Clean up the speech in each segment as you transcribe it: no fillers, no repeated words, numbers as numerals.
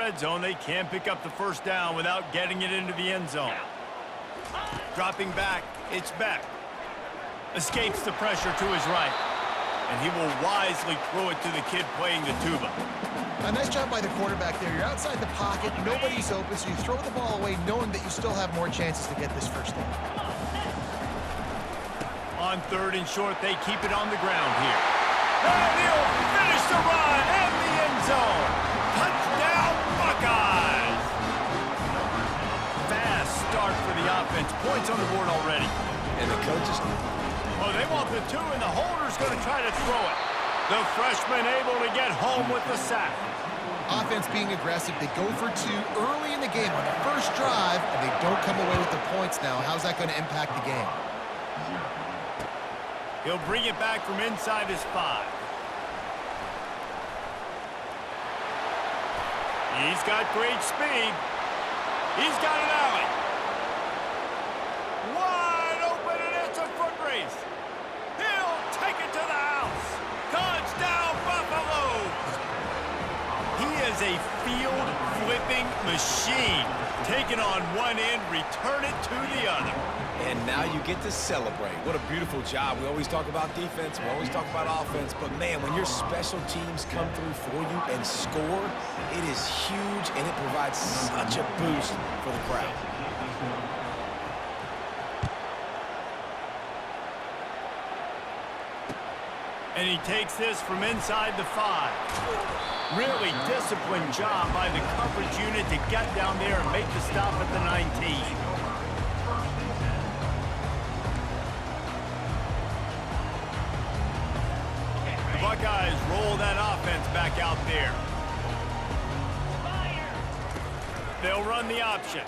red zone, they can't pick up the first down without getting it into the end zone. Dropping back, it's Beck. Escapes the pressure to his right. And he will wisely throw it to the kid playing the tuba. A nice job by the quarterback there. You're outside the pocket, nobody's open, so you throw the ball away knowing that you still have more chances to get this first down. On 3rd and short, they keep it on the ground here. And he'll finish the run in the end zone. Touchdown, Buckeyes! Fast start for the offense. Points on the board already. And the coaches... Oh, they want the 2, and the holder's going to try to throw it. The freshman able to get home with the sack. Offense being aggressive. They go for 2 early in the game on the first drive, and they don't come away with the points now. How's that going to impact the game? He'll bring it back from inside his 5. He's got great speed. He's got an alley. Wide open, and it's a foot race. He'll take it to the house. Touchdown, Buffaloes! He is a field-flipping machine. Taking on one end, return it to the other. And now you get to celebrate. What a beautiful job. We always talk about defense, we always talk about offense, but man, when your special teams come through for you and score, it is huge, and it provides such a boost for the crowd. And he takes this from inside the 5. Really disciplined job by the coverage unit to get down there and make the stop at the 19. The Buckeyes roll that offense back out there. They'll run the option.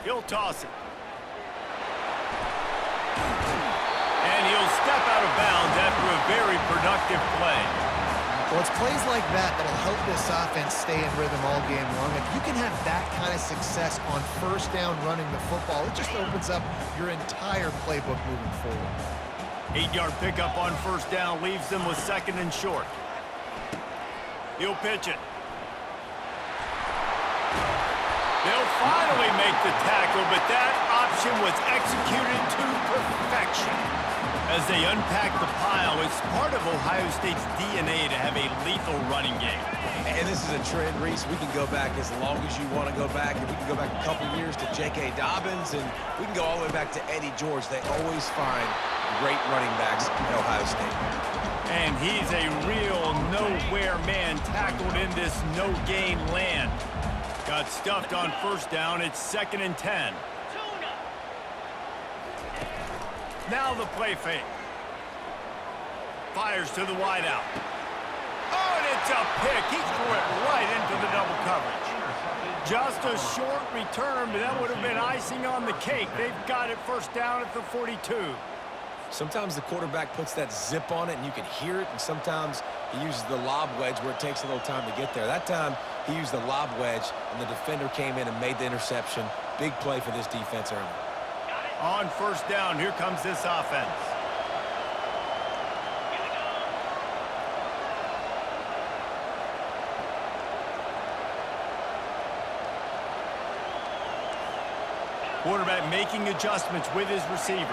He'll toss it. And he'll step out of bounds after a very productive play. Well, it's plays like that that'll help this offense stay in rhythm all game long. If you can have that kind of success on first down running the football, it just opens up your entire playbook moving forward. 8-yard pickup on first down leaves them with 2nd and short. He'll pitch it. They'll finally make the tackle, but that option was executed to perfection. As they unpack the pile, it's part of Ohio State's DNA to have a lethal running game. And this is a trend, Reese. We can go back as long as you want to go back, and we can go back a couple years to J.K. Dobbins, and we can go all the way back to Eddie George. They always find great running backs at Ohio State. And he's a real nowhere man tackled in this no-gain land. Got stuffed on first down. It's 2nd and 10. Now the play fake. Fires to the wideout. Oh, and it's a pick. He threw it right into the double coverage. Just a short return, but that would have been icing on the cake. They've got it first down at the 42. Sometimes the quarterback puts that zip on it, and you can hear it, and sometimes he uses the lob wedge where it takes a little time to get there. That time, he used the lob wedge, and the defender came in and made the interception. Big play for this defense early. On first down, here comes this offense. Quarterback making adjustments with his receivers.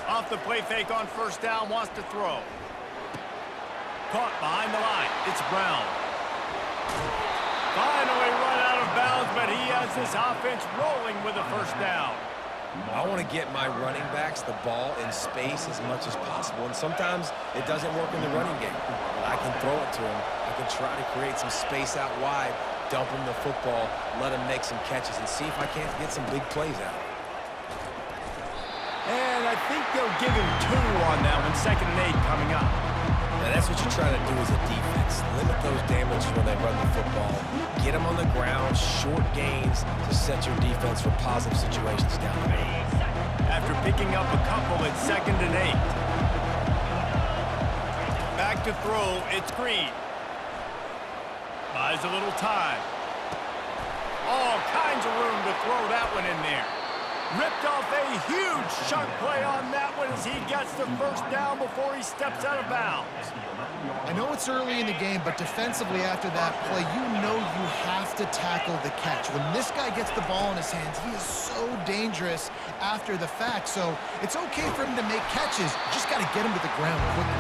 Off the play fake on first down, wants to throw. Caught behind the line. It's Brown. Finally run out of bounds, but he has this offense rolling with a first down. I want to get my running backs the ball in space as much as possible, and sometimes it doesn't work in the running game. But I can throw it to him. I can try to create some space out wide, dump him the football, let him make some catches, and see if I can't get some big plays out. And I think they'll give him 2 on that one, 2nd and 8 coming up. Now that's what you're trying to do as a defense. Limit those damages when they run the football. Get them on the ground, short gains to set your defense for positive situations down the field. After picking up a couple, it's 2nd and 8. Back to throw, it's Green. Buys a little time. All kinds of room to throw that one in there. Ripped off a huge chunk play on that one as he gets the first down before he steps out of bounds. I know it's early in the game, but defensively after that play, you know you have to tackle the catch. When this guy gets the ball in his hands, he is so dangerous after the fact. So it's okay for him to make catches. You just got to get him to the ground quickly.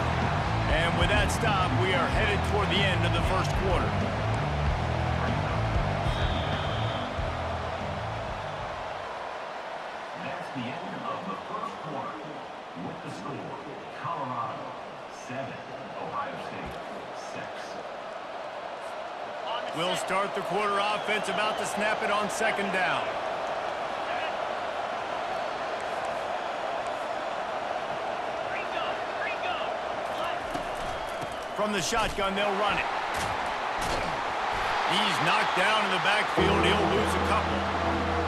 And with that stop, we are headed toward the end of the first quarter. That's the end of the first quarter. With the score, Colorado 7, Ohio State 6. We'll start the quarter offense, about to snap it on second down. From the shotgun, they'll run it. He's knocked down in the backfield. He'll lose a couple.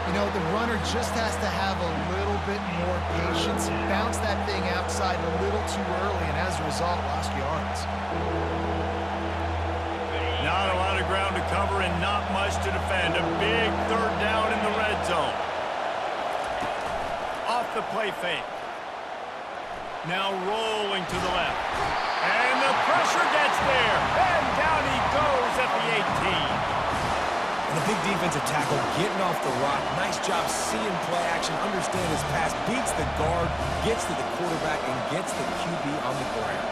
You know, the runner just has to have a little bit more patience. Bounce that thing outside a little too early, and as a result, lost yards. Not a lot of ground to cover and not much to defend. A big third down in the red zone. Off the play fake. Now rolling to the left. And the pressure gets there. And down he goes at the 18. And a big defensive tackle getting off the rock. Nice job seeing play action, understand his pass, beats the guard, gets to the quarterback, and gets the QB on the ground.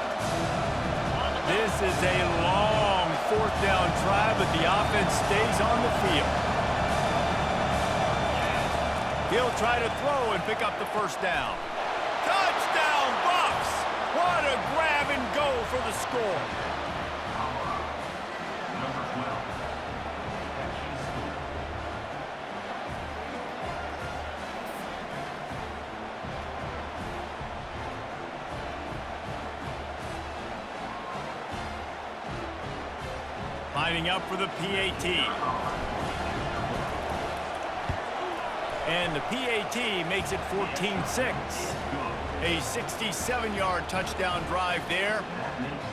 This is a long fourth down try, but the offense stays on the field. He'll try to throw and pick up the first down. Touchdown, Bucks! What a grab and go for the score. Number 12. Lining up for the PAT. And the PAT makes it 14-6. A 67-yard touchdown drive there.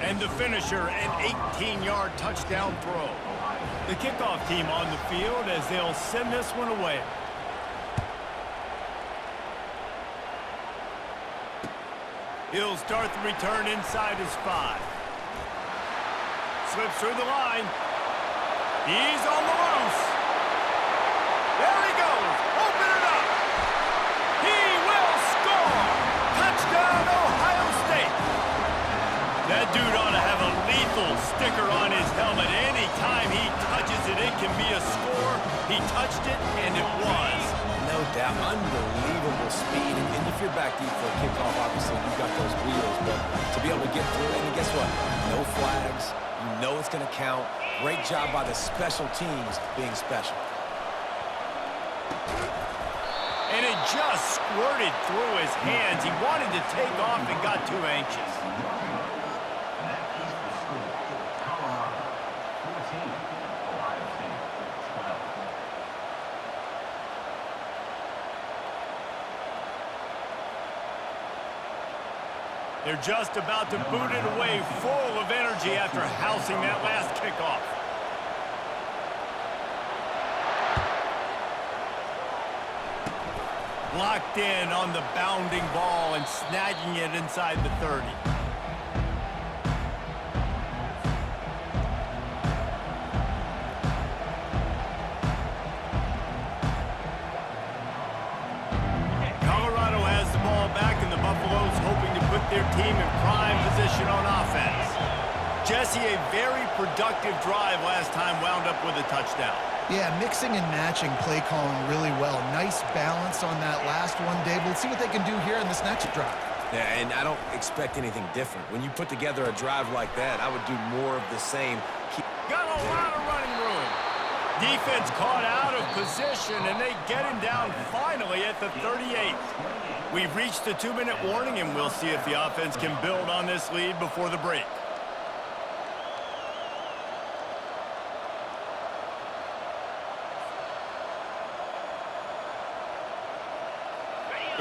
And the finisher, an 18-yard touchdown throw. The kickoff team on the field as they'll send this one away. He'll start the return inside his 5. Slips through the line. He's on the loose. There he goes. Open it up. He will score. Touchdown, Ohio State. That dude ought to have a lethal sticker on his helmet. Anytime he touches it, it can be a score. He touched it, and it was. No doubt, unbelievable speed. And if you're back deep for a kickoff, obviously you've got those wheels. But to be able to get through, and guess what? No flags. You know it's going to count. Great job by the special teams being special. And it just squirted through his hands. He wanted to take off and got too anxious. That is the score. Colorado 14, Ohio State 12. They're just about to boot it away, full of energy after housing that last kickoff. Locked in on the bounding ball and snagging it inside the 30. Colorado has the ball back, and the Buffaloes hoping to put their team in prime position on offense. Jesse, a very productive drive last time, wound up with a touchdown. Yeah, mixing and matching play calling really well. Nice balance on that last one, Dave. Let's see what they can do here in this next drive. Yeah, and I don't expect anything different. When you put together a drive like that, I would do more of the same. Got a lot of running room. Defense caught out of position, and they get him down finally at the 38. We've reached the 2-minute warning, and we'll see if the offense can build on this lead before the break.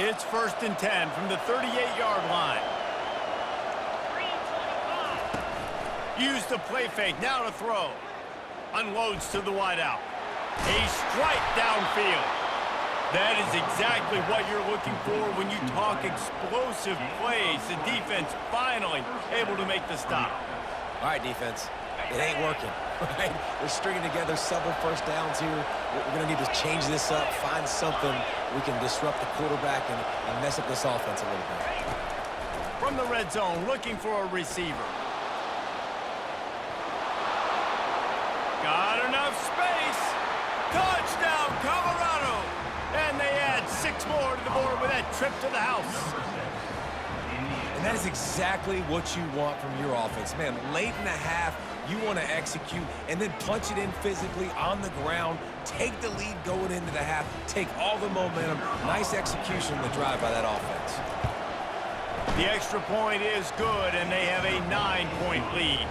It's 1st and 10 from the 38-yard line. Use the play fake, now to throw. Unloads to the wideout. A strike downfield. That is exactly what you're looking for when you talk explosive plays. The defense finally able to make the stop. All right, defense. It ain't working, right? We're stringing together several first downs here. We're going to need to change this up, find something we can disrupt the quarterback and mess up this offense a little bit. From the red zone, looking for a receiver. Got enough space. Touchdown, Colorado. And they add 6 more to the board with that trip to the house. And that is exactly what you want from your offense. Man, late in the half, you want to execute and then punch it in physically on the ground, take the lead going into the half, take all the momentum. Nice execution in the drive by that offense. The extra point is good, and they have a 9-point lead.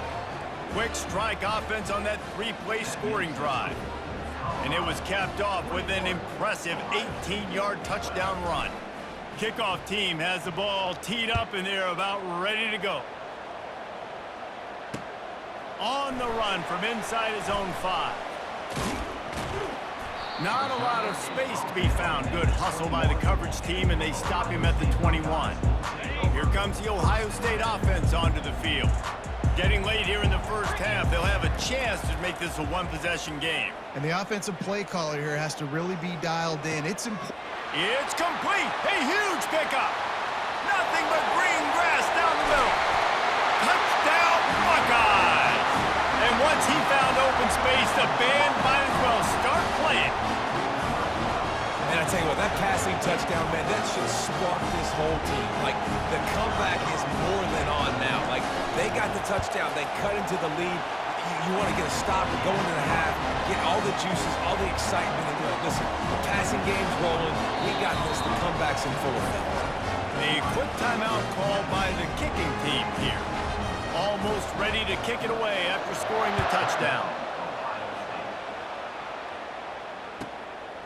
Quick strike offense on that 3-play scoring drive. And it was capped off with an impressive 18-yard touchdown run. Kickoff team has the ball teed up, and they're about ready to go. On the run from inside his own 5. Not a lot of space to be found. Good hustle by the coverage team, and they stop him at the 21. Here comes the Ohio State offense onto the field. Getting late here in the first half, they'll have a chance to make this a one-possession game. And the offensive play caller here has to really be dialed in. It's important. It's complete. A huge pickup. Nothing but green grass down the middle. Touchdown, Buckeyes. And once he found open space, the band might as well start playing. And I tell you what, that passing touchdown, man, that should spark this whole team. Like, the comeback is more than on now. Like, they got the touchdown. They cut into the lead. You want to get a stop and go into the half, get all the juices, all the excitement, and go, listen, the passing game's rolling. We got this. The comeback's in full effect. A quick timeout called by the kicking team here. Almost ready to kick it away after scoring the touchdown.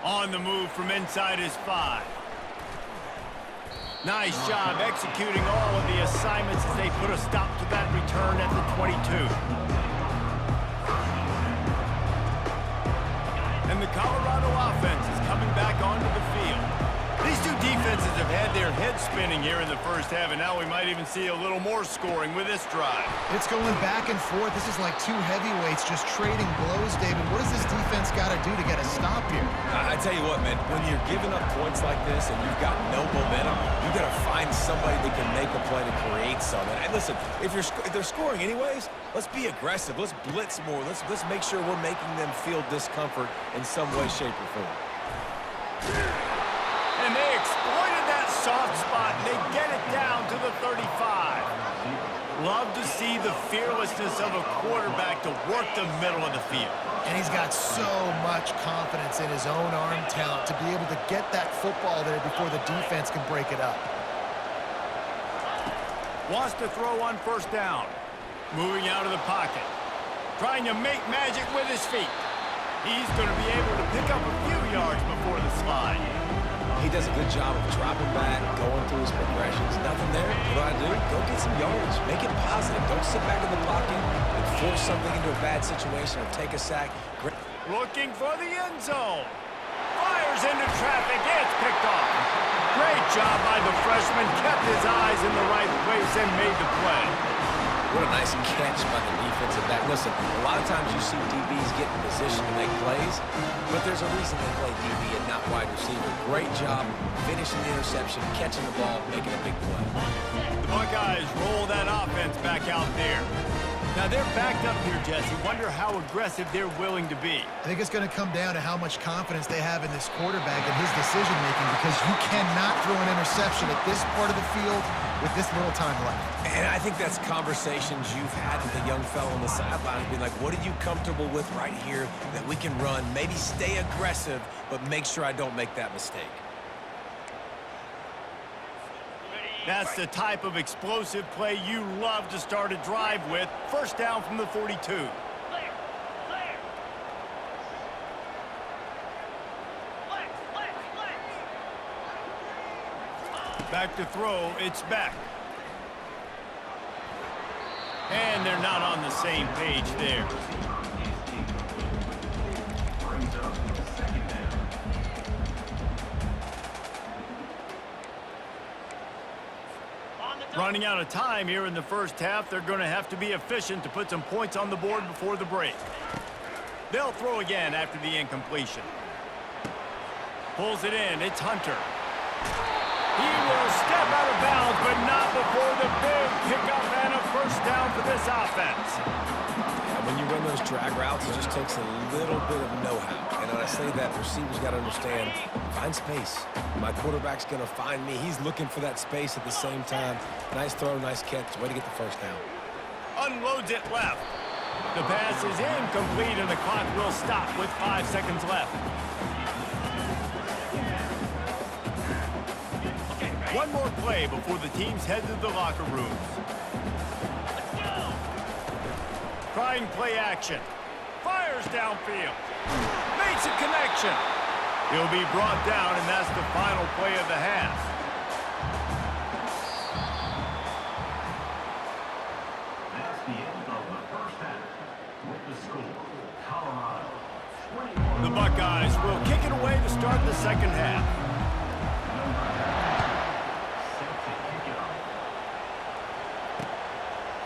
On the move from inside his 5. Nice job executing all of the assignments as they put a stop to that return at the 22. And the Colorado offense is coming back onto the field. These two defenses have had their heads spinning here in the first half, and now we might even see a little more scoring with this drive. It's going back and forth. This is like two heavyweights just trading blows, David. What does this defense got to do to get a stop here? I tell you what, man, when you're giving up points like this and you've got no momentum, you got to find somebody that can make a play to create something. And listen, if they're scoring anyways, let's be aggressive. Let's blitz more. Let's make sure we're making them feel discomfort in some way, shape, or form. And they exploited that soft spot, and they get it down to the 35. Love to see the fearlessness of a quarterback to work the middle of the field. And he's got so much confidence in his own arm talent to be able to get that football there before the defense can break it up. Wants to throw on first down. Moving out of the pocket. Trying to make magic with his feet. He's going to be able to pick up a few yards before the slide. He does a good job of dropping back, going through his progressions. Nothing there. What do? Go get some yards. Make it positive. Don't sit back in the pocket and force something into a bad situation or take a sack. Looking for the end zone. Fires into traffic. It's picked off. Great job by the freshman. Kept his eyes in the right place and made the play. What a nice catch by the defensive back. Listen, a lot of times you see DBs get in position to make plays, but there's a reason they play DB and not wide receiver. Great job finishing the interception, catching the ball, making a big play. The Buckeyes roll that offense back out there. Now they're backed up here, Jesse. Wonder how aggressive they're willing to be. I think it's going to come down to how much confidence they have in this quarterback and his decision-making, because you cannot throw an interception at this part of the field with this little time left. And I think that's conversations you've had with a young fellow on the sideline, being like, what are you comfortable with right here that we can run? Maybe stay aggressive, but make sure I don't make that mistake. That's the type of explosive play you love to start a drive with. First down from the 42. Back to throw, it's back. And they're not on the same page there. Running out of time here in the first half, they're going to have to be efficient to put some points on the board before the break. They'll throw again after the incompletion. Pulls it in. It's Hunter. He will step out of bounds, but not before the big pickup and a first down for this offense. And when you run those drag routes, it just takes a little bit of know-how. And when I say that, receivers got to understand, find space. My quarterback's going to find me. He's looking for that space at the same time. Nice throw, nice catch. Way to get the first down. Unloads it left. The pass is incomplete, and the clock will stop with 5 seconds left. One more play before the teams head to the locker rooms. Trying play action. Fires downfield. Makes a connection. He'll be brought down, and that's the final play of the half. That's the end of the first half. With the score, Colorado 21. The Buckeyes will kick it away to start the second half.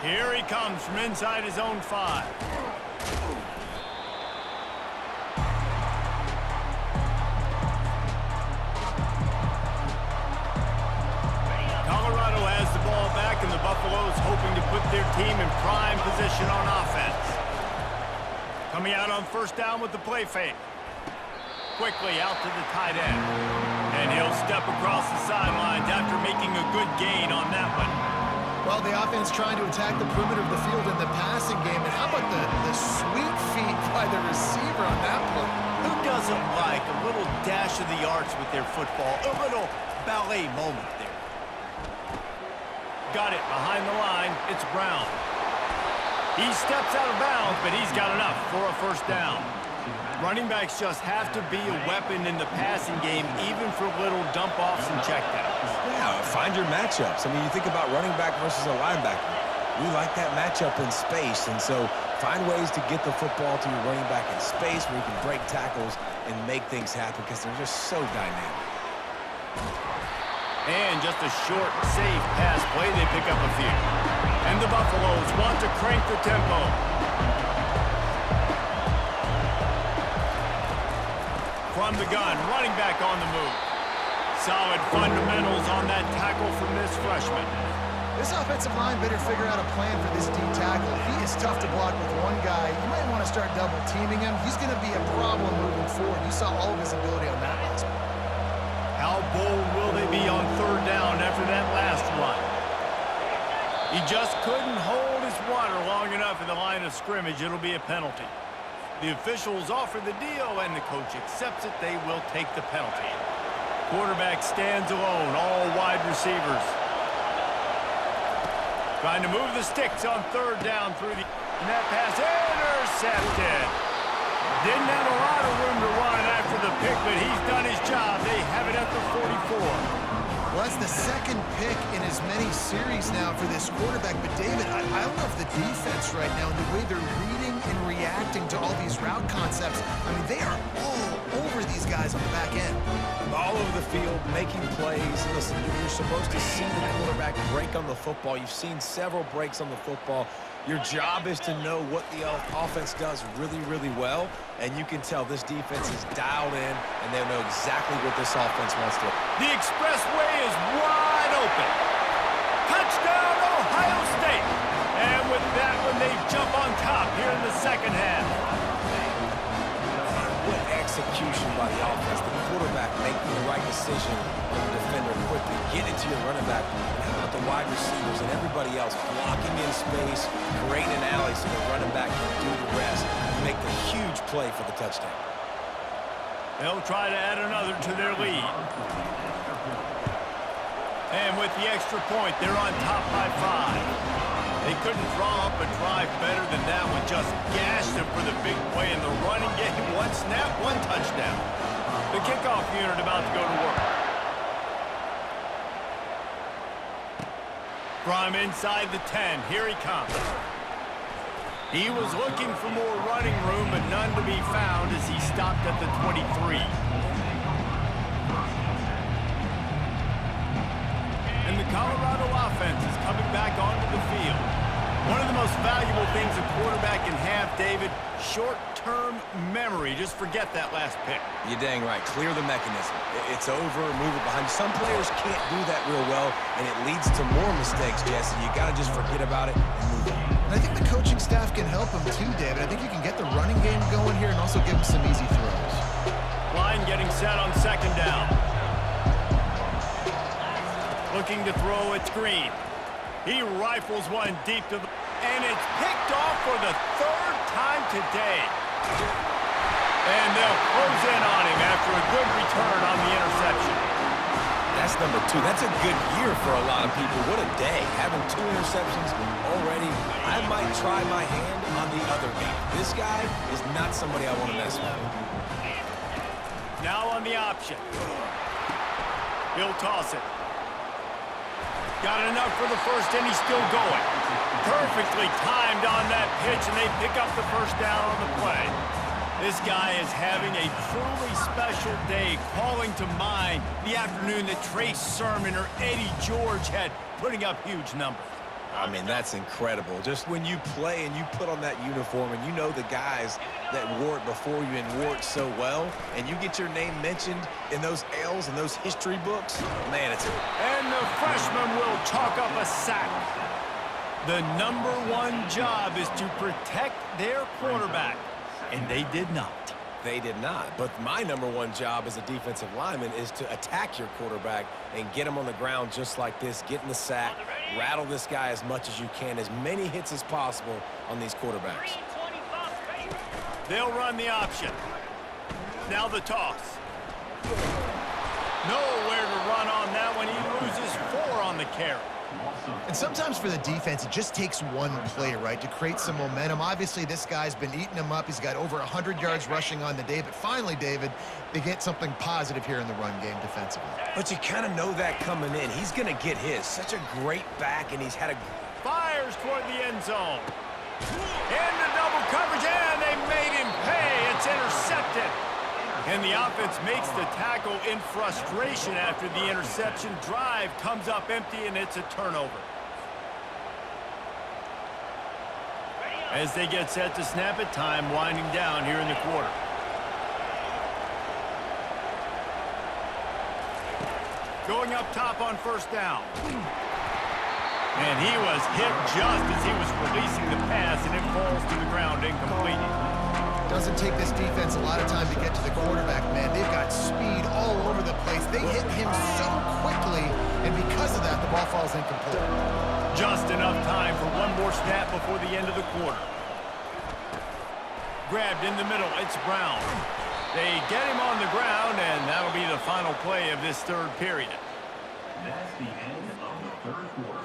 Here he comes from inside his own 5. Colorado has the ball back, and the Buffaloes hoping to put their team in prime position on offense. Coming out on first down with the play fake. Quickly out to the tight end. And he'll step across the sidelines after making a good gain on that one. Well, the offense trying to attack the perimeter of the field in the passing game. And how about the sweet feet by the receiver on that play? Who doesn't like a little dash of the arts with their football? A little ballet moment there. Got it behind the line. It's Brown. He steps out of bounds, but he's got enough for a first down. Running backs just have to be a weapon in the passing game, even for little dump-offs and checkdowns. Yeah, find your matchups. I mean, you think about running back versus a linebacker. We like that matchup in space, and so find ways to get the football to your running back in space where you can break tackles and make things happen because they're just so dynamic. And just a short, safe pass play, they pick up a few. And the Buffaloes want to crank the tempo. From the gun, running back on the move. Solid fundamentals on that tackle from this freshman. This offensive line better figure out a plan for this D tackle. He is tough to block with one guy. You might want to start double teaming him. He's going to be a problem moving forward. You saw all of his ability on that last one. How bold will they be on third down after that last run? He just couldn't hold his water long enough in the line of scrimmage. It'll be a penalty. The officials offer the deal, and the coach accepts it. They will take the penalty. Quarterback stands alone, all wide receivers. Trying to move the sticks on third down through the... And that pass intercepted. Didn't have a lot of room to run after the pick, but he's done his job. They have it at the 44. Well, that's the second pick in as many series now for this quarterback. But, David, I love the defense right now and the way they're reading and reacting to all these route concepts. I mean, they are all over these guys on the back end. All over the field, making plays. Listen, you're supposed to see the quarterback break on the football. You've seen several breaks on the football. Your job is to know what the offense does really, really well, and you can tell this defense is dialed in, and they know exactly what this offense wants to do. The expressway is wide open. Touchdown, Ohio State. And with that one, they jump on top here in the second half. What execution by the offense. The quarterback making the right decision on the defender quickly. Get it to your running back. And how about the wide receivers and everybody else blocking in space, creating an alley so the running back can do the rest and make the huge play for the touchdown. They'll try to add another to their lead. And with the extra point, they're on top by 5. They couldn't draw up a drive better than that one. Just gashed them for the big play in the running game. One snap, one touchdown. The kickoff unit about to go to work. From inside the 10, here he comes. He was looking for more running room, but none to be found as he stopped at the 23. And the Colorado offense is coming back onto the field. One of the most valuable things a quarterback can have, David, short-term memory. Just forget that last pick. You're dang right. Clear the mechanism. It's over, move it behind you. Some players can't do that real well, and it leads to more mistakes, Jesse. You got to just forget about it and move on. And I think the coaching staff can help him too, David. I think you can get the running game going here and also give him some easy throws. Line getting set on second down. Looking to throw, it's Green. He rifles one deep to the... And it's picked off for the third time today. And they'll close in on him after a good return on the interception. That's number 2. That's a good year for a lot of people. What a day. Having 2 interceptions already. I might try my hand on the other guy. This guy is not somebody I want to mess with. Now on the option. He'll toss it. Got enough for the first, and he's still going. Perfectly timed on that pitch, and they pick up the first down on the play. This guy is having a truly special day, calling to mind the afternoon that Trace Sermon or Eddie George had, putting up huge numbers. I mean, that's incredible. Just when you play and you put on that uniform and you know the guys that wore it before you and wore it so well, and you get your name mentioned in those L's and those history books, man, it's... And the freshman will chalk up a sack. The number 1 job is to protect their quarterback, and they did not. They did not. But my number 1 job as a defensive lineman is to attack your quarterback and get him on the ground just like this, get in the sack, rattle this guy as much as you can, as many hits as possible on these quarterbacks. They'll run the option. Now the toss. Nowhere to run on that one. He loses 4 on the carry. And sometimes for the defense, it just takes one play, right, to create some momentum. Obviously, this guy's been eating him up. He's got over 100 yards rushing on the day. But finally, David, they get something positive here in the run game defensively. But you kind of know that coming in. He's going to get his. Such a great back, and he's had a... Fires toward the end zone. Into double coverage, and they made him pay. It's intercepted. And the offense makes the tackle in frustration after the interception. Drive comes up empty, and it's a turnover. As they get set to snap it, time winding down here in the quarter. Going up top on first down. And he was hit just as he was releasing the pass, and it falls to the ground incomplete. Doesn't take this defense a lot of time to get to the quarterback, man. They've got speed all over the place. They hit him so quickly, and because of that, the ball falls incomplete. Just enough time for one more snap before the end of the quarter. Grabbed in the middle, it's Brown. They get him on the ground, and that'll be the final play of this third period. That's the end of the third quarter.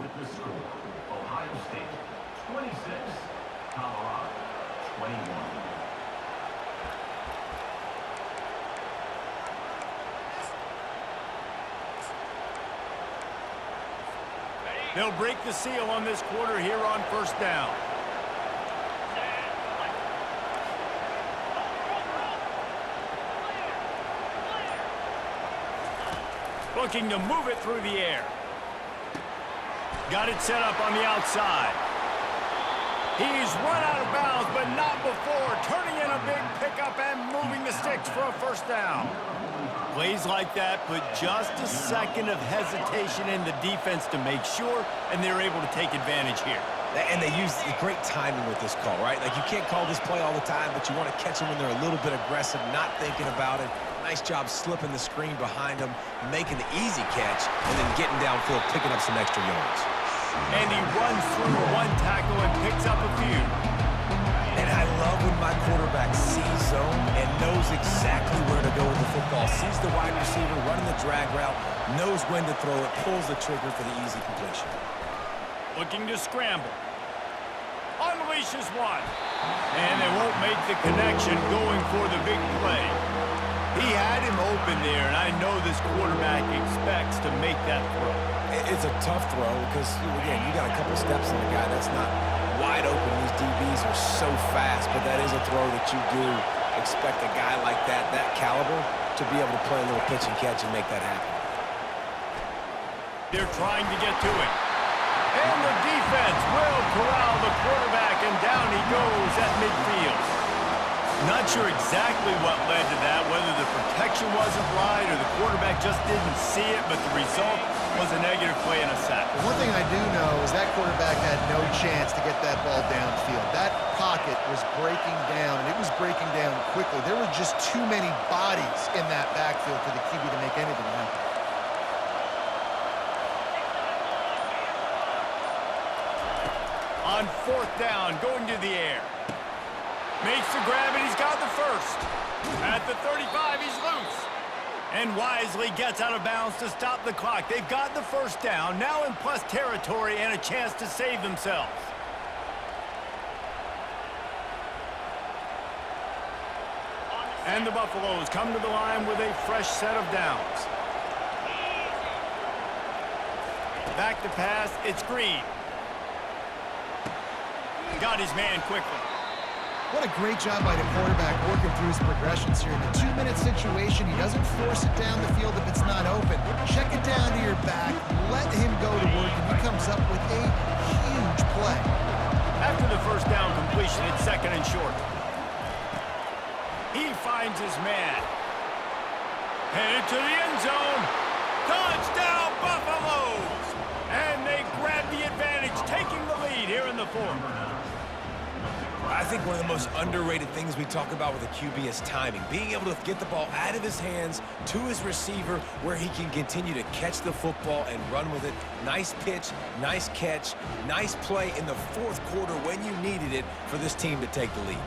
With the score, Ohio State 26, Colorado 21. They'll break the seal on this quarter here on first down. Looking to move it through the air. Got it set up on the outside. He's run out of bounds, but not before. Turning in a big pickup and moving the sticks for a first down. Plays like that put just a second of hesitation in the defense to make sure, and they're able to take advantage here. And they use the great timing with this call, right? Like, you can't call this play all the time, but you want to catch them when they're a little bit aggressive, not thinking about it. Nice job slipping the screen behind them, making the easy catch, and then getting downfield, picking up some extra yards. And he runs through one tackle and picks up a few. And I love when my quarterback sees zone and knows exactly where to go with the football. Sees the wide receiver running the drag route, knows when to throw it, pulls the trigger for the easy completion. Looking to scramble. Unleashes one. And they won't make the connection going for the big play. He had him open there, and I know this quarterback expects to make that throw. It's a tough throw because, again, you got a couple steps on the guy that's not wide open. These DBs are so fast, but that is a throw that you do expect a guy like that caliber, to be able to play a little pitch and catch and make that happen. They're trying to get to it. And the defense will corral the quarterback, and down he goes at midfield. Not sure exactly what led to that, whether the protection wasn't right or the quarterback just didn't see it, but the result was a negative play and a sack. One thing I do know is that quarterback had no chance to get that ball downfield. That pocket was breaking down, and it was breaking down quickly. There were just too many bodies in that backfield for the QB to make anything happen. On 4th down, going to the air. Makes the grab, and he's got the first. At the 35, he's loose. And wisely gets out of bounds to stop the clock. They've got the first down, now in plus territory and a chance to save themselves. And the Buffaloes come to the line with a fresh set of downs. Back to pass, it's Green. Got his man quickly. What a great job by the quarterback working through his progressions here. In a 2-minute situation, he doesn't force it down the field if it's not open. Check it down to your back, let him go to work, and he comes up with a huge play. After the first down completion, it's 2nd and short. He finds his man. Headed to the end zone. Touchdown, Buffaloes! And they grab the advantage, taking the lead here in the 4th. I think one of the most underrated things we talk about with a QB is timing. Being able to get the ball out of his hands to his receiver where he can continue to catch the football and run with it. Nice pitch, nice catch, nice play in the 4th quarter when you needed it for this team to take the lead.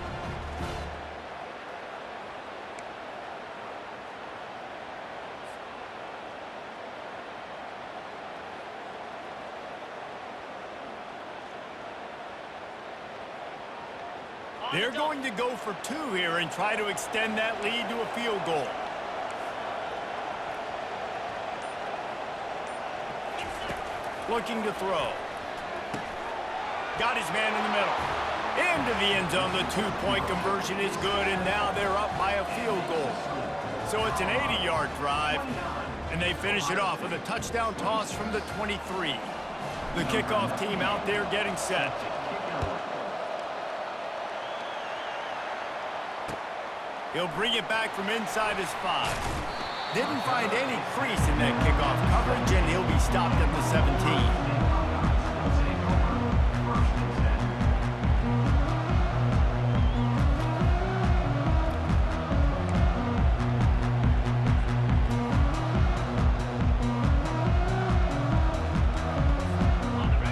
They're going to go for 2 here and try to extend that lead to a field goal. Looking to throw. Got his man in the middle. Into the end zone. The 2-point conversion is good, and now they're up by a field goal. So it's an 80-yard drive, and they finish it off with a touchdown toss from the 23. The kickoff team out there getting set. He'll bring it back from inside his 5. Didn't find any crease in that kickoff coverage, and he'll be stopped at the 17.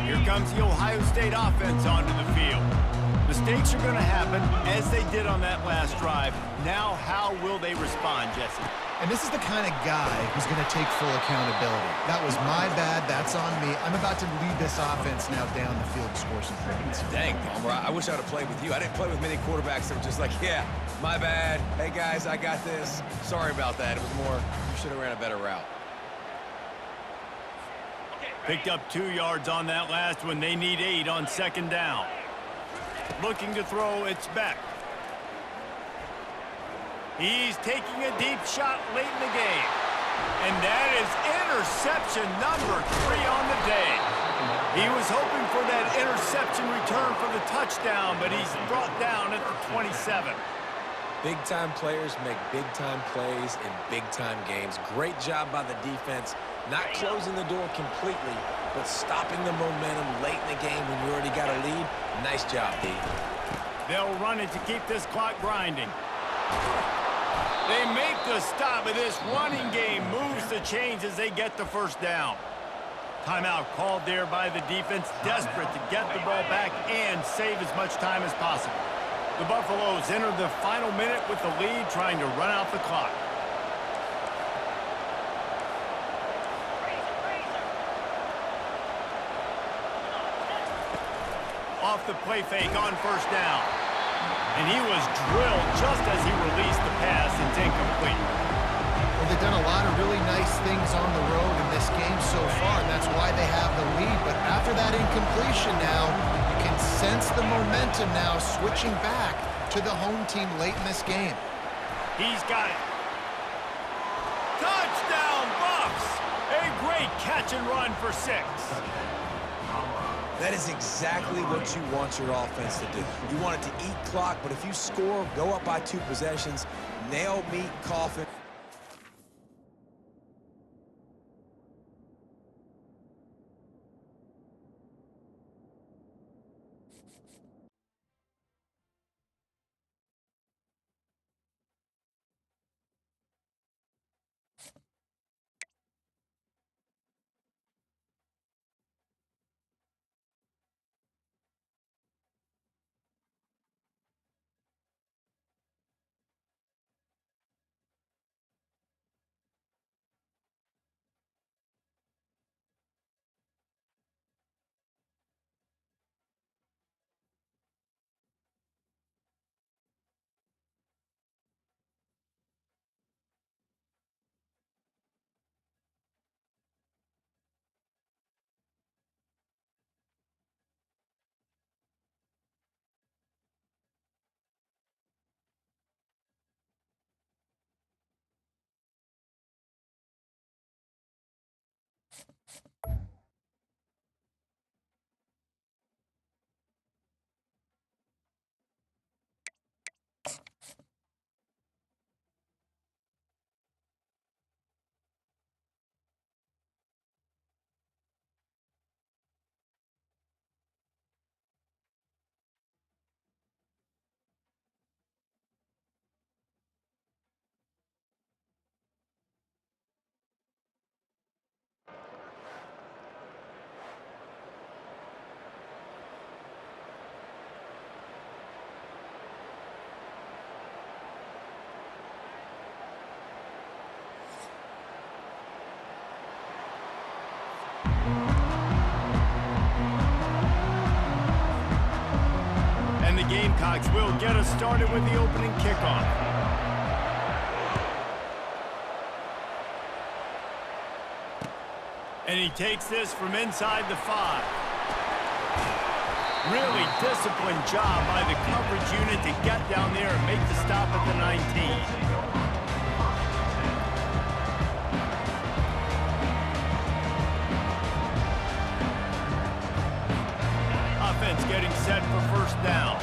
Here comes the Ohio State offense onto the field. Mistakes are going to happen, as they did on that last drive. Now, how will they respond, Jesse? And this is the kind of guy who's going to take full accountability. That was my bad. That's on me. I'm about to lead this offense now down the field to score some points. Dang, Palmer, I wish I'd have played with you. I didn't play with many quarterbacks that were just like, yeah, my bad. Hey, guys, I got this. Sorry about that. It was more, you should have ran a better route. Picked up 2 yards on that last one. They need 8 on 2nd down. Looking to throw, it's Beck. He's taking a deep shot late in the game. And that is interception number 3 on the day. He was hoping for that interception return for the touchdown, but he's brought down at the 27. Big-time players make big-time plays in big-time games. Great job by the defense, not closing the door completely, but stopping the momentum late in the game when you already got a lead. Nice job, D. They'll run it to keep this clock grinding. They make the stop, and this running game moves the chains as they get the first down. Timeout called there by the defense, desperate to get the ball back and save as much time as possible. The Buffaloes enter the final minute with the lead, trying to run out the clock. Off the play fake on first down. And he was drilled just as he released the pass. It's incomplete. Well, they've done a lot of really nice things on the road in this game so far, and that's why they have the lead. But after that incompletion now, you can sense the momentum now switching back to the home team late in this game. He's got it. Touchdown, Buffs! A great Great catch and run for 6. That is exactly what you want your offense to do. You want it to eat clock, but if you score, go up by 2 possessions, nail meat coffin. And the Gamecocks will get us started with the opening kickoff. And he takes this from inside the 5. Really disciplined job by the coverage unit to get down there and make the stop at the 19. Offense getting set for first down.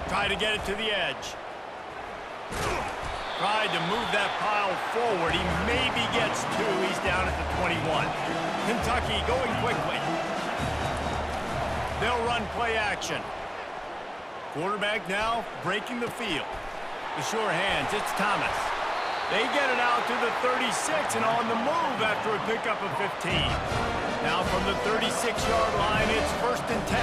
Try to get it to the edge. Tried to move that pile forward. He maybe gets 2. He's down at the 21. Kentucky going quickly. They'll run play action. Quarterback now breaking the field. The sure hands, it's Thomas. They get it out to the 36 and on the move after a pickup of 15. Now from the 36-yard line, it's 1st and 10.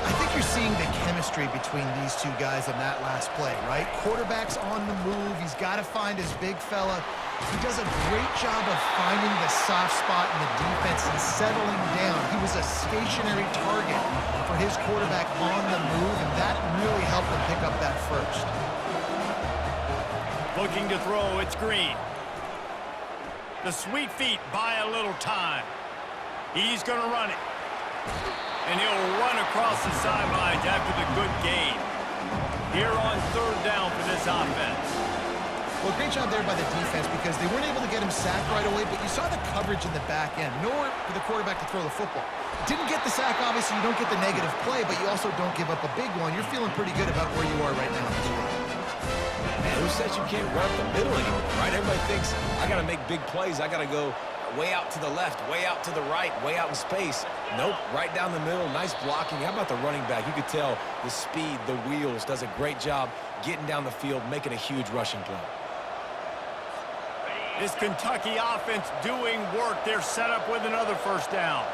I think you're seeing the chemistry between these two guys on that last play, right? Quarterback's on the move. He's got to find his big fella. He does a great job of finding the soft spot in the defense and settling down. He was a stationary target for his quarterback on the move, and that really helped him pick up that first. Looking to throw, it's Green. The sweet feet buy a little time. He's going to run it. And he'll run across the sidelines after the good gain. Here on 3rd down for this offense. Well, great job there by the defense because they weren't able to get him sacked right away, but you saw the coverage in the back end. Nowhere for the quarterback to throw the football. Didn't get the sack, obviously. You don't get the negative play, but you also don't give up a big one. You're feeling pretty good about where you are right now in this game. Man, who says you can't run up the middle anymore, right? Everybody thinks, I got to make big plays. I got to go way out to the left, way out to the right, way out in space. Nope, right down the middle, nice blocking. How about the running back? You could tell the speed, the wheels, does a great job getting down the field, making a huge rushing play. This Kentucky offense doing work. They're set up with another 1st down.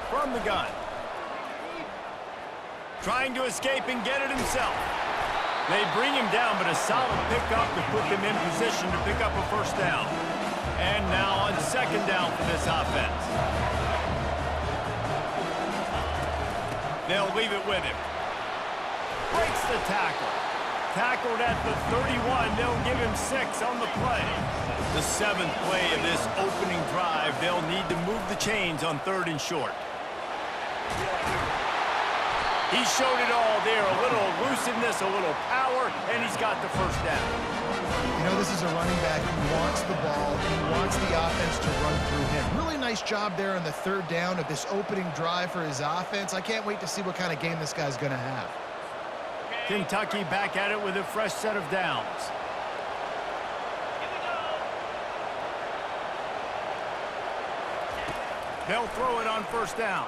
From the gun. Trying to escape and get it himself. They bring him down, but a solid pickup to put them in position to pick up a 1st down. And now on 2nd down for this offense. They'll leave it with him. Breaks the tackle. Tackled at the 31. They'll give him 6 on the play. The 7th play of this opening drive. They'll need to move the chains on 3rd and short. He showed it all there, a little elusiveness, a little power, and he's got the first down. You know, this is a running back who wants the ball. He wants the offense to run through him. Really nice job there on the third down of this opening drive for his offense. I can't wait to see what kind of game this guy's going to have. Kentucky back at it with a fresh set of downs. They'll throw it on first down.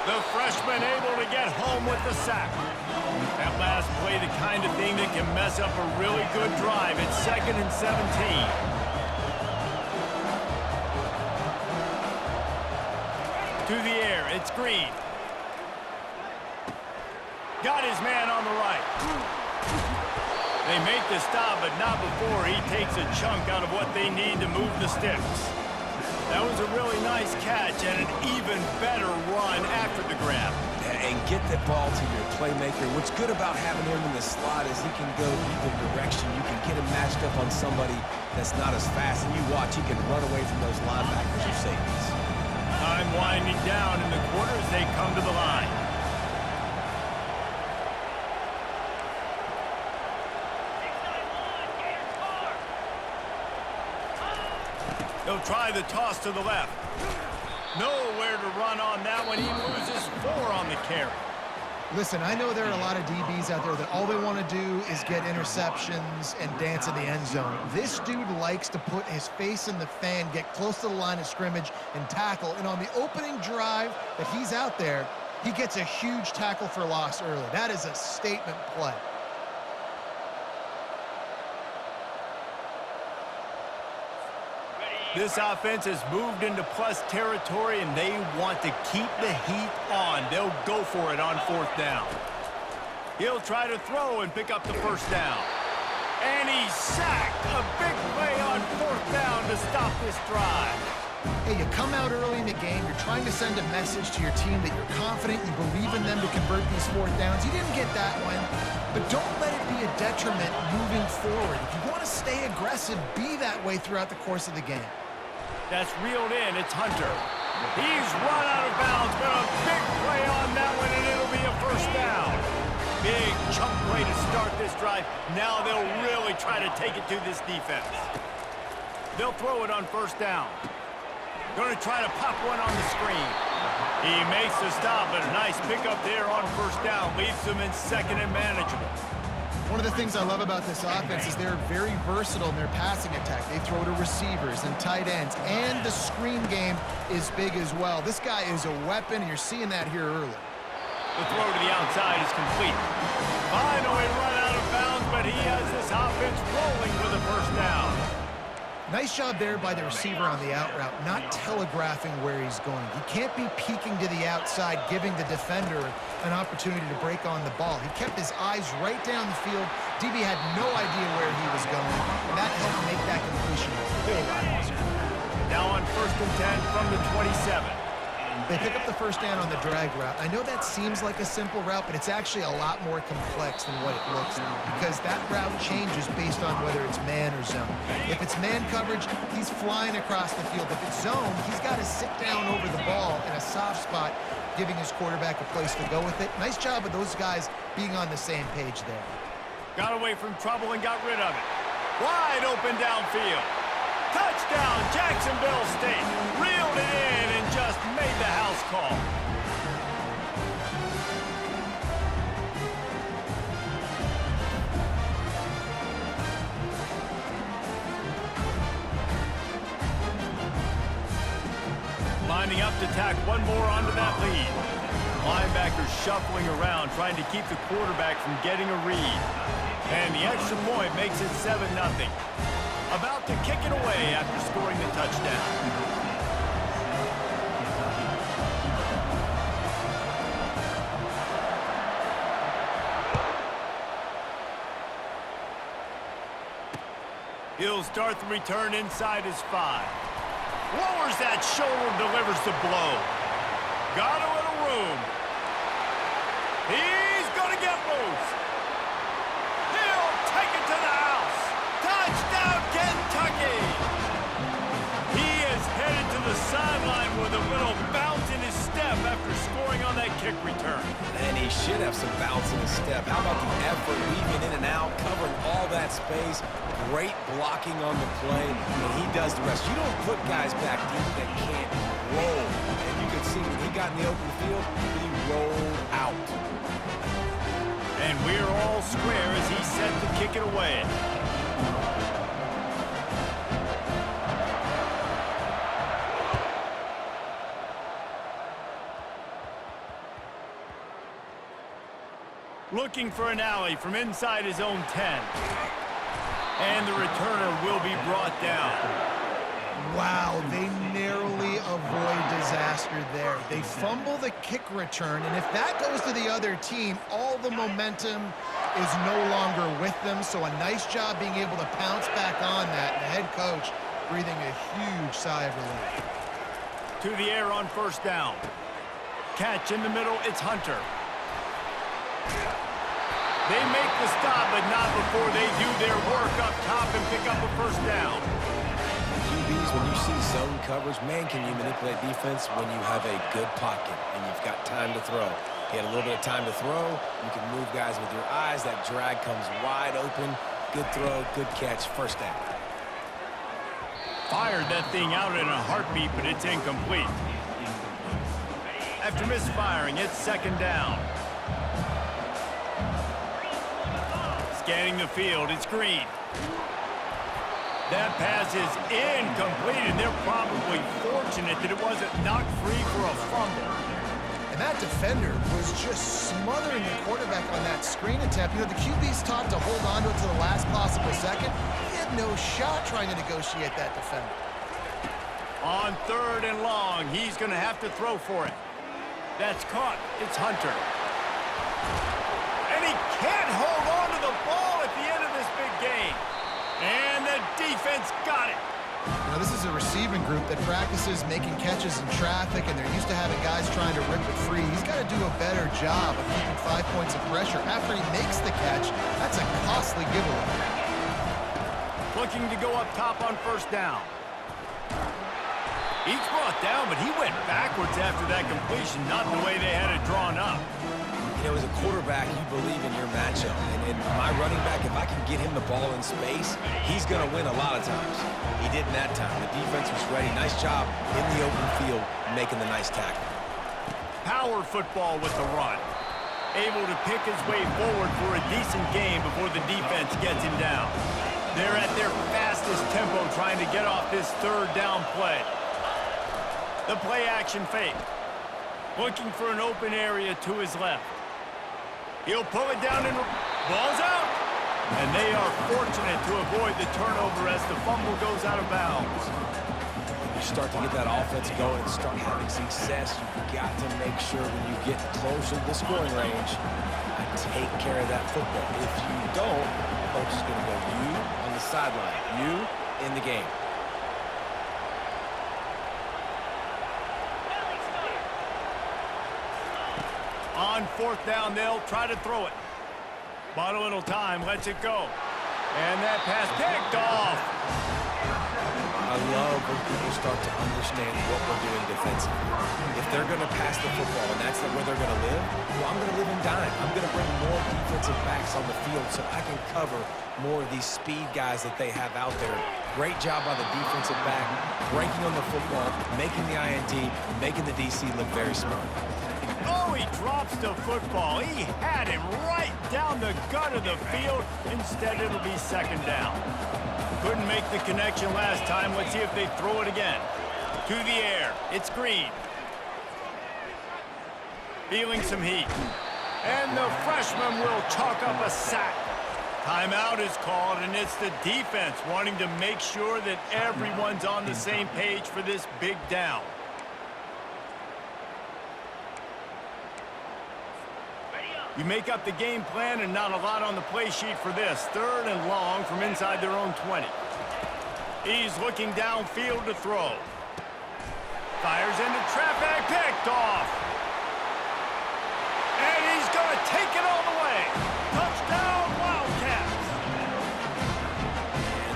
The freshman able to get home with the sack. That last play, the kind of thing that can mess up a really good drive. It's 2nd and 17. To the air, it's Green. Got his man on the right. They make the stop, but not before he takes a chunk out of what they need to move the sticks. That was a really nice catch and an even better run after the grab. And get that ball to your playmaker. What's good about having him in the slot is he can go either direction. You can get him matched up on somebody that's not as fast, and you watch, he can run away from those linebackers or safeties. Time winding down in the quarter as they come to the line. They'll try the toss to the left. Nowhere to run on that one. He loses 4 on the carry. Listen, I know there are a lot of DBs out there that all they want to do is get interceptions and dance in the end zone. This dude likes to put his face in the fan, get close to the line of scrimmage, and tackle. And on the opening drive that he's out there, he gets a huge tackle for loss early. That is a statement play. This offense has moved into plus territory, and they want to keep the heat on. They'll go for it on 4th down. He'll try to throw and pick up the first down. And he's sacked. A big play on 4th down to stop this drive. Hey, you come out early in the game, you're trying to send a message to your team that you're confident, you believe in them to convert these 4th downs. You didn't get that one, but don't let it be a detriment moving forward. If you want to stay aggressive, be that way throughout the course of the game. That's reeled in. It's Hunter. He's run out of bounds, but a big play on that one, and it'll be a first down. Big chunk play to start this drive. Now they'll really try to take it to this defense. They'll throw it on first down. Going to try to pop one on the screen. He makes the stop, but a nice pickup there on first down. Leaves them in 2nd and manageable. One of the things I love about this offense is they're very versatile in their passing attack. They throw to receivers and tight ends, and the screen game is big as well. This guy is a weapon, and you're seeing that here early. The throw to the outside is complete. Finally run out of bounds, but he has this offense rolling with a first down. Nice job there by the receiver on the out route, not telegraphing where he's going. He can't be peeking to the outside, giving the defender an opportunity to break on the ball. He kept his eyes right down the field. DB had no idea where he was going, and that helped make that completion a whole lot easier. Now on 1st and 10 from the 27. They pick up the first down on the drag route. I know that seems like a simple route, but it's actually a lot more complex than what it looks like because that route changes based on whether it's man or zone. If it's man coverage, he's flying across the field. If it's zone, he's got to sit down over the ball in a soft spot, giving his quarterback a place to go with it. Nice job of those guys being on the same page there. Got away from trouble and got rid of it. Wide open downfield. Touchdown, Jacksonville State. Reeled it in and just made the house call. Lining up to tack one more onto that lead. Linebackers shuffling around, trying to keep the quarterback from getting a read. And the extra point makes it 7-0. About to kick it away after scoring the touchdown. He'll start the return inside his 5. Lowers that shoulder, delivers the blow. Got a little room. He's going to get loose. He'll take it to the house. Touchdown, Kentucky! He is headed to the sideline with a little bounce in his step after scoring on that kick return. And he should have some bounce in his step. How about the effort, weaving in and out, covering all that space. Great blocking on the play, and he does the rest. You don't put guys back deep that can't roll. And you can see when he got in the open field, he rolled out. And we're all square as he's set to kick it away. Looking for an alley from inside his own 10. And the returner will be brought down. Wow, they narrowly avoid disaster there. They fumble the kick return, and if that goes to the other team, all the momentum is no longer with them, so a nice job being able to pounce back on that. The head coach breathing a huge sigh of relief. To the air on first down. Catch in the middle, it's Hunter. They make the stop, but not before they do their work up top and pick up a first down. QBs, when you see zone coverage, man, can you manipulate defense when you have a good pocket and you've got time to throw. You had a little bit of time to throw. You can move guys with your eyes. That drag comes wide open. Good throw, good catch, first down. Fired that thing out in a heartbeat, but it's incomplete. After misfiring, it's second down. Scanning the field, it's Green. That pass is incomplete, and they're probably fortunate that it wasn't knocked free for a fumble. And that defender was just smothering the quarterback on that screen attempt. You know, the QB's taught to hold on to it to the last possible second. He had no shot trying to negotiate that defender. On third and long, he's going to have to throw for it. That's caught. It's Hunter. And he can't hold on to the ball at the end of this big game. And the defense got it. You know, this is a receiving group that practices making catches in traffic, and they're used to having guys trying to rip it free. He's got to do a better job of keeping 5 points of pressure. After he makes the catch, that's a costly giveaway. Looking to go up top on first down. He's brought down, but he went backwards after that completion, not the way they had it drawn up. You know, as a quarterback, you believe in your matchup. And my running back, if I can get him the ball in space, he's going to win a lot of times. He did in that time. The defense was ready. Nice job in the open field making the nice tackle. Power football with the run. Able to pick his way forward for a decent game before the defense gets him down. They're at their fastest tempo trying to get off this third down play. The play action fake. Looking for an open area to his left. He'll pull it down and ball's out. And they are fortunate to avoid the turnover as the fumble goes out of bounds. When you start to get that offense going and start having success, you've got to make sure when you get closer to the scoring range, take care of that football. If you don't, coach is going to go you on the sideline, you in the game. On fourth down, they'll try to throw it. Bought a little time, lets it go. And that pass picked off. I love when people start to understand what we're doing defensively. If they're going to pass the football and that's where they're going to live, well, I'm going to live in dime. I'm going to bring more defensive backs on the field so I can cover more of these speed guys that they have out there. Great job by the defensive back, breaking on the football, making the INT, making the DC look very smart. Oh, he drops the football. He had him right down the gut of the field. Instead, it'll be second down. Couldn't make the connection last time. Let's see if they throw it again. To the air. It's Green. Feeling some heat. And the freshman will chalk up a sack. Timeout is called, and it's the defense wanting to make sure that everyone's on the same page for this big down. You make up the game plan and not a lot on the play sheet for this. Third and long from inside their own 20. He's looking downfield to throw. Fires into traffic, picked off. And he's going to take it all the way. Touchdown, Wildcats.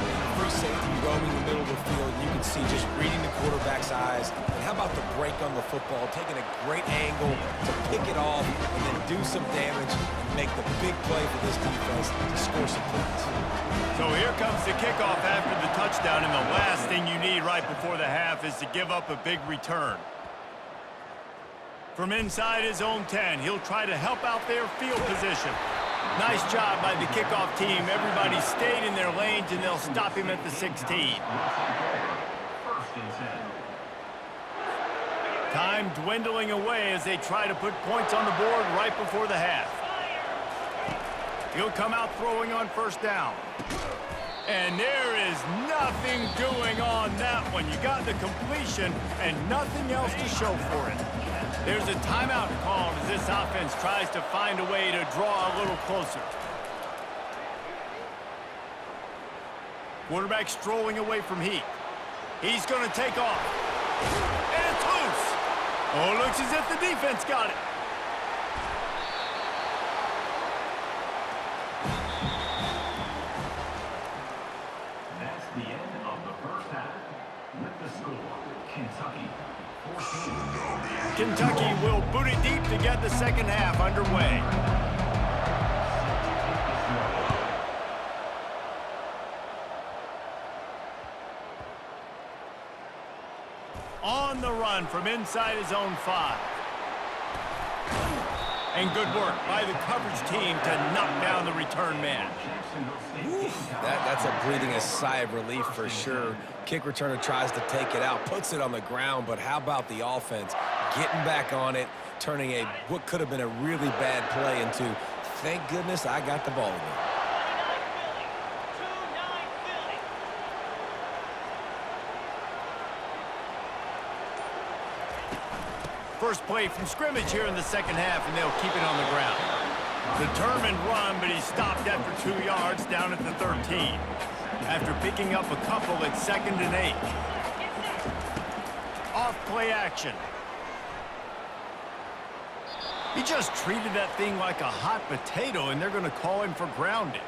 And free safety roaming middle of the field, and you can see just reading the quarterback's eyes. And how about the break on the football, taking a great angle to pick it off and then do some damage and make the big play for this defense to score some points. So here comes the kickoff after the touchdown, and the last thing you need right before the half is to give up a big return. From inside his own 10, he'll try to help out their field position. Nice job by the kickoff team. Everybody stayed in their lanes, and they'll stop him at the 16. Time dwindling away as they try to put points on the board right before the half. He'll come out throwing on first down. And there is nothing doing on that one. You got the completion and nothing else to show for it. There's a timeout called as this offense tries to find a way to draw a little closer. Quarterback strolling away from Heat. He's going to take off. And it's loose. Oh, looks as if the defense got it. That's the end of the first half. With the score, Kentucky 14. Kentucky will boot it deep to get the second half underway. On the run from inside his own 5. And good work by the coverage team to knock down the return man. That's a breathing a sigh of relief for sure. Kick returner tries to take it out, puts it on the ground, but how about the offense getting back on it, turning what could have been a really bad play into, thank goodness I got the ball again. First play from scrimmage here in the second half, and they'll keep it on the ground. Determined run, but he stopped after 2 yards down at the 13. After picking up a couple at 2nd and 8. Off play action. He just treated that thing like a hot potato, and they're going to call him for grounding.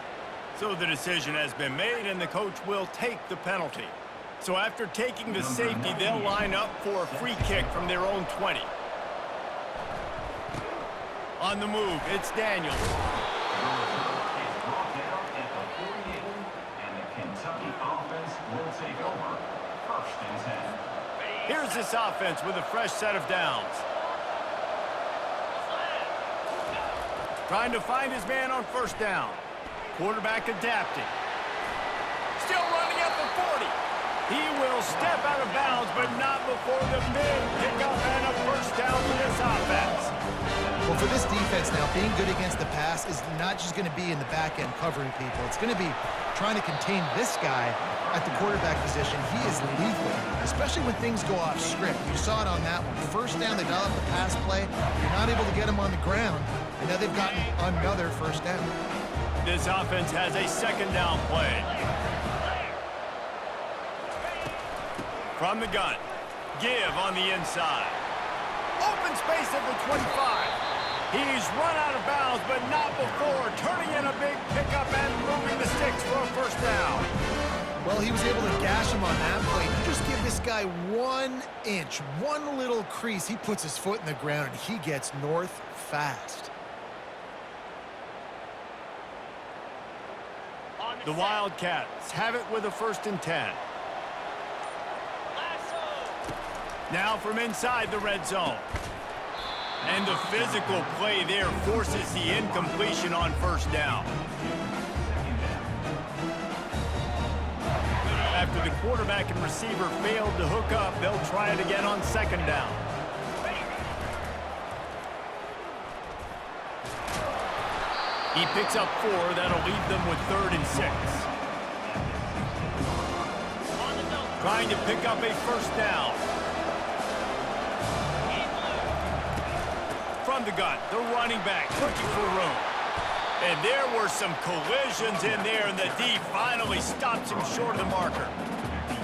So the decision has been made, and the coach will take the penalty. So after taking the safety, they'll line up for a free kick from their own 20. On the move, it's Daniels. Here's this offense with a fresh set of downs. Trying to find his man on first down. Quarterback adapting. Still running at the 40. He will step out of bounds, but not before the big pickup and a first down for this offense. Well, for this defense now, being good against the pass is not just going to be in the back end covering people. It's going to be trying to contain this guy at the quarterback position. He is lethal, especially when things go off script. You saw it on that one. First down, they dial up the pass play. You're not able to get him on the ground, and now they've gotten another first down. This offense has a second down play. From the gun, give on the inside. Open space at the 25. He's run out of bounds, but not before turning in a big pickup and moving the sticks for a first down. Well, he was able to gash him on that play. You just give this guy 1 inch, one little crease. He puts his foot in the ground, and he gets north fast. The Wildcats have it with a 1st and 10. Now from inside the red zone. And the physical play there forces the incompletion on first down. After the quarterback and receiver failed to hook up, they'll try it again on second down. He picks up 4. That'll leave them with 3rd and 6. Trying to pick up a first down. From the gun, the running back looking for room. And there were some collisions in there, and the D finally stops him short of the marker.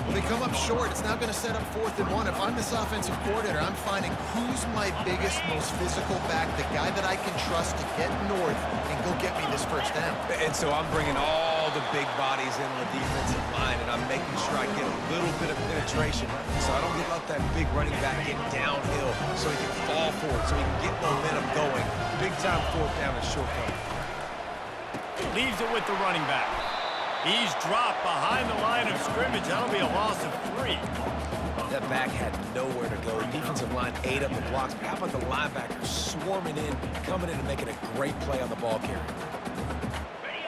Well, they come up short. It's now going to set up 4th and 1. If I'm this offensive coordinator, I'm finding who's my biggest, most physical back, the guy that I can trust to get north and go get me this first down. And so I'm bringing all the big bodies in on the defensive line, and I'm making sure I get a little bit of penetration so I don't let that big running back get downhill so he can fall forward, so he can get momentum going. Big-time fourth down and short coverage. Leaves it with the running back. He's dropped behind the line of scrimmage. That'll be a loss of 3. That back had nowhere to go. The defensive line ate up the blocks. But how about the linebackers swarming in, coming in and making a great play on the ball carrier?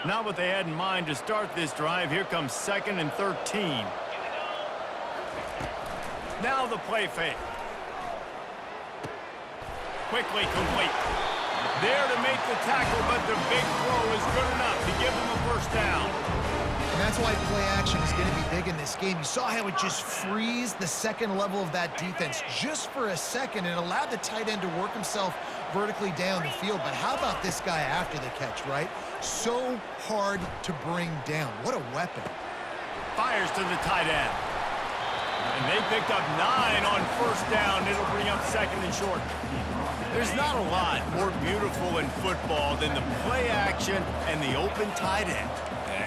Not what they had in mind to start this drive. Here comes 2nd and 13. Now the play fake. Quickly complete. There to make the tackle, but the big throw is good enough to give them a first down. And that's why play action is going to be big in this game. You saw how it just frees the second level of that defense just for a second and allowed the tight end to work himself vertically down the field. But how about this guy after the catch, right? So hard to bring down. What a weapon. Fires to the tight end. And they picked up 9 on first down. It'll bring up 2nd and short. There's not a lot more beautiful in football than the play action and the open tight end.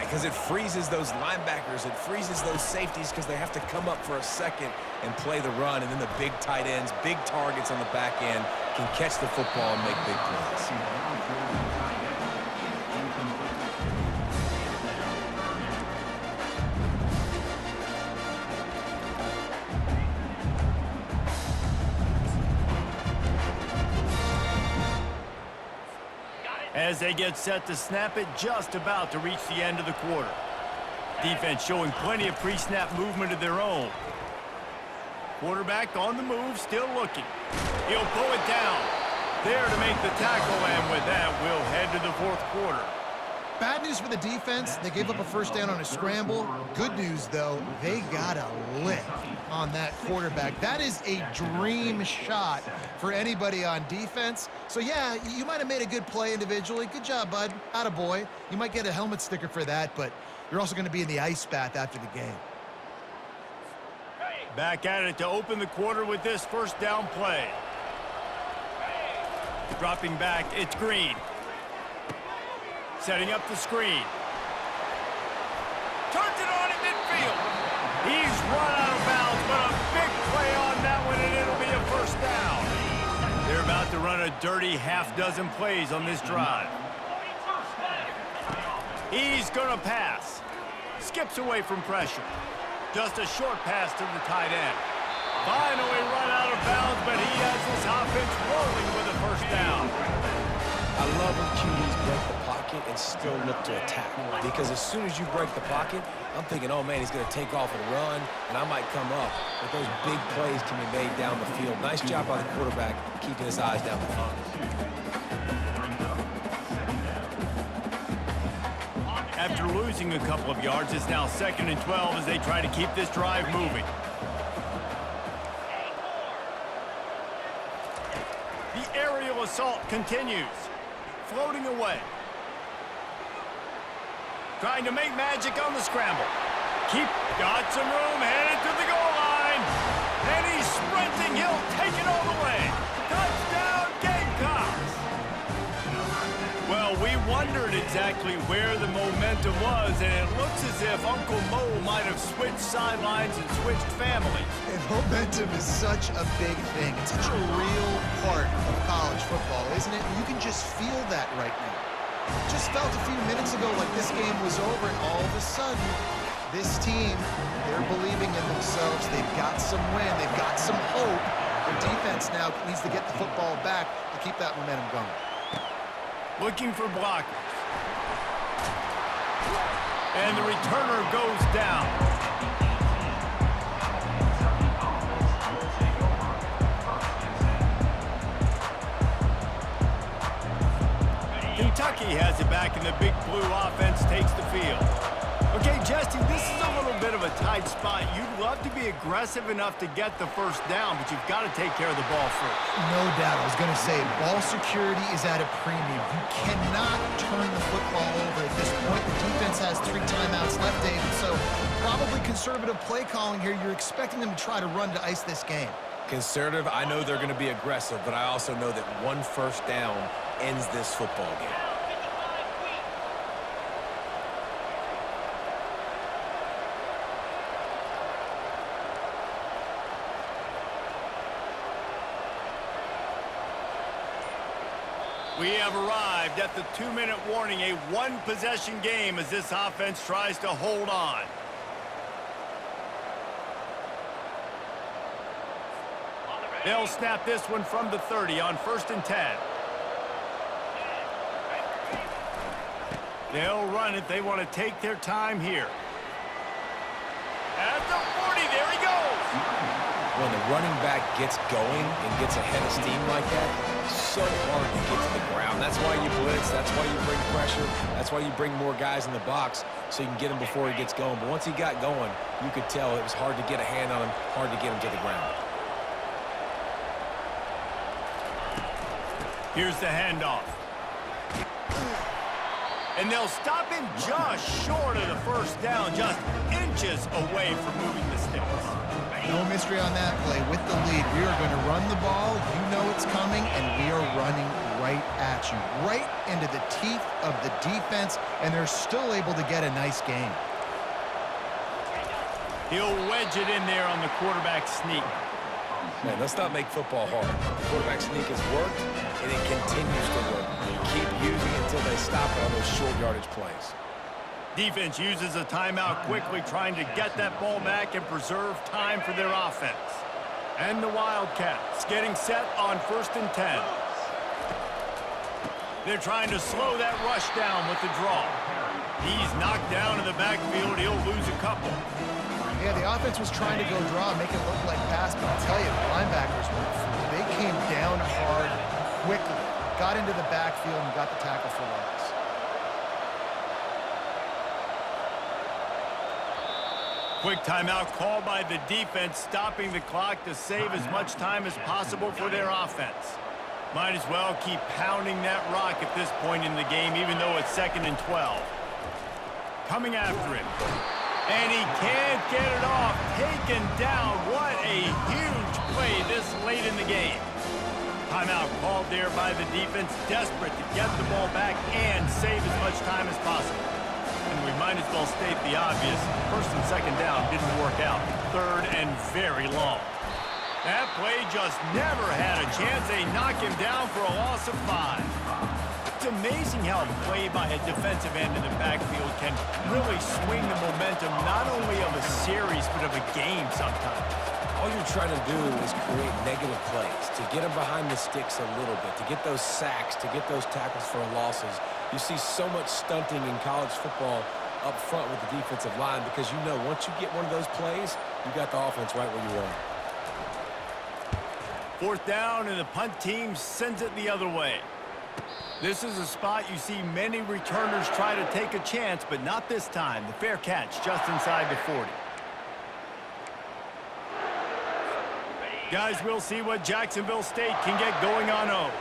Because it freezes those linebackers, it freezes those safeties because they have to come up for a second and play the run, and then the big tight ends, big targets on the back end can catch the football and make big plays. As they get set to snap it, just about to reach the end of the quarter. Defense showing plenty of pre-snap movement of their own. Quarterback on the move, still looking. He'll pull it down. There to make the tackle, and with that, we'll head to the 4th quarter. Bad news for the defense. They gave up a first down on a scramble. Good news, though, they got a lick on that quarterback. That is a dream shot for anybody on defense. So, yeah, you might have made a good play individually. Good job, bud. Attaboy. You might get a helmet sticker for that, but you're also going to be in the ice bath after the game. Back at it to open the quarter with this first down play. Dropping back, it's Green. Setting up the screen. Turns it on in midfield. He's run out of bounds, but a big play on that one, and it'll be a first down. They're about to run a dirty half-dozen plays on this drive. He's going to pass. Skips away from pressure. Just a short pass to the tight end. Finally run out of bounds, but he has this offense rolling with a first down. I love when QBs break the pocket and still look to attack. Because as soon as you break the pocket, I'm thinking, oh, man, he's going to take off and run, and I might come up. But those big plays can be made down the field. Nice job by the quarterback keeping his eyes down the field. After losing a couple of yards, it's now 2nd and 12 as they try to keep this drive moving. The aerial assault continues. Floating away. Trying to make magic on the scramble. Got some room, headed to the goal line. And he's sprinting, he'll take it all the way. Touchdown, Gamecocks! Well, we wondered exactly where the momentum was, and it looks as if Uncle Mo might have switched sidelines and switched families. And momentum is such a big thing. It's such a real part of college football, isn't it? You can just feel that right now. Just felt a few minutes ago like this game was over, and all of a sudden, this team, they're believing in themselves. They've got some win. They've got some hope. Their defense now needs to get the football back to keep that momentum going. Looking for blockers. And the returner goes down. Kentucky has it back, and the Big Blue offense takes the field. Okay, Jesse, this is a little bit of a tight spot. You'd love to be aggressive enough to get the first down, but you've got to take care of the ball first. No doubt. I was going to say, ball security is at a premium. You cannot turn the football over at this point. The defense has 3 timeouts left, David, so probably conservative play calling here. You're expecting them to try to run to ice this game. Conservative, I know they're going to be aggressive, but I also know that one first down ends this football game. We have arrived at the 2-minute warning, a one-possession game as this offense tries to hold on. They'll snap this one from the 30 on 1st and 10. They'll run it. They want to take their time here. At the 40, there he goes. When the running back gets going and gets ahead of steam like that, so hard to get to the ground. That's why you blitz. That's why you bring pressure. That's why you bring more guys in the box so you can get him before he gets going. But once he got going, you could tell it was hard to get a hand on him, hard to get him to the ground. Here's the handoff. And they'll stop him just short of the first down, just inches away from moving the sticks. No mystery on that play. With the lead, we are going to run the ball. You know it's coming, and we are running right at you, right into the teeth of the defense, and they're still able to get a nice gain. He'll wedge it in there on the quarterback sneak. Man, let's not make football hard. The quarterback sneak has worked, and it continues to work. Keep using it until they stop it on those short yardage plays. Defense uses a timeout quickly, trying to get that ball back and preserve time for their offense. And the Wildcats getting set on 1st and 10. They're trying to slow that rush down with the draw. He's knocked down in the backfield. He'll lose a couple. Yeah, the offense was trying to go draw and make it look like pass, but I'll tell you, the linebackers went through. They came down hard quickly, got into the backfield, and got the tackle for loss. Quick timeout called by the defense, stopping the clock to save as much time as possible for their offense. Might as well keep pounding that rock at this point in the game, even though it's 2nd and 12. Coming after him. And he can't get it off. Taken down. What a huge play this late in the game. Timeout called there by the defense, desperate to get the ball back and save as much time as possible. And we might as well state the obvious. 1st and 2nd down didn't work out. 3rd and very long. That play just never had a chance. They knock him down for a loss of 5. It's amazing how a play by a defensive end in the backfield can really swing the momentum not only of a series but of a game sometimes. All you're trying to do is create negative plays, to get them behind the sticks a little bit, to get those sacks, to get those tackles for losses. You see so much stunting in college football up front with the defensive line because you know once you get one of those plays, you got the offense right where you want it. 4th down, and the punt team sends it the other way. This is a spot you see many returners try to take a chance, but not this time. The fair catch just inside the 40. Guys, we'll see what Jacksonville State can get going on 0.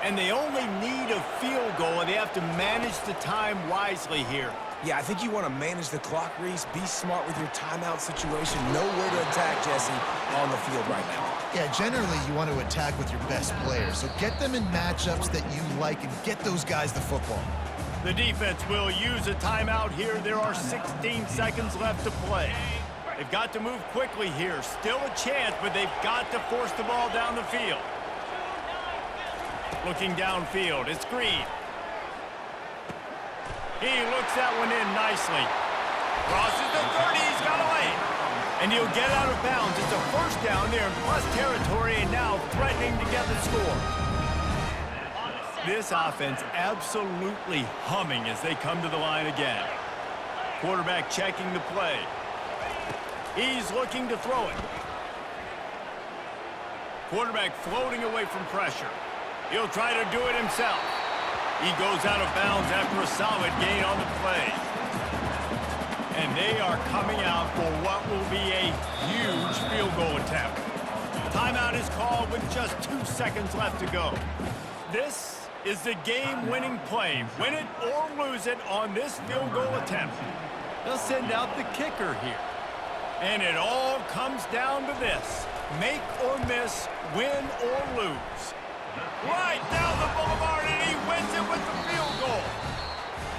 And they only need a field goal, and they have to manage the time wisely here. Yeah, I think you want to manage the clock, Reese. Be smart with your timeout situation. Know where to attack, Jesse, on the field right now. Yeah, generally you want to attack with your best players. So get them in matchups that you like and get those guys the football. The defense will use a timeout here. There are 16 seconds left to play. They've got to move quickly here. Still a chance, but they've got to force the ball down the field. Looking downfield, it's Green. He looks that one in nicely. Crosses the 30, he's got a lane. And he'll get out of bounds. It's a 1st down there in plus territory, and now threatening to get the score. This offense absolutely humming as they come to the line again. Quarterback checking the play. He's looking to throw it. Quarterback floating away from pressure. He'll try to do it himself. He goes out of bounds after a solid gain on the play. And they are coming out for what will be a huge field goal attempt. Timeout is called with just 2 seconds left to go. This is the game-winning play. Win it or lose it on this field goal attempt. They'll send out the kicker here. And it all comes down to this. Make or miss, win or lose. Right down the boulevard, and he wins it with the field goal.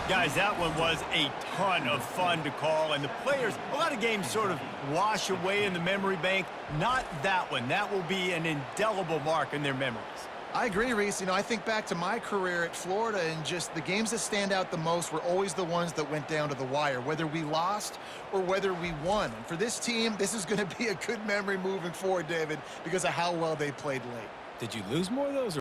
Guys, that one was a ton of fun to call, and the players, a lot of games sort of wash away in the memory bank. Not that one. That will be an indelible mark in their memories. I agree, Reese. You know, I think back to my career at Florida, and just the games that stand out the most were always the ones that went down to the wire, whether we lost or whether we won. And for this team, this is going to be a good memory moving forward, David, because of how well they played late. Did you lose more of those?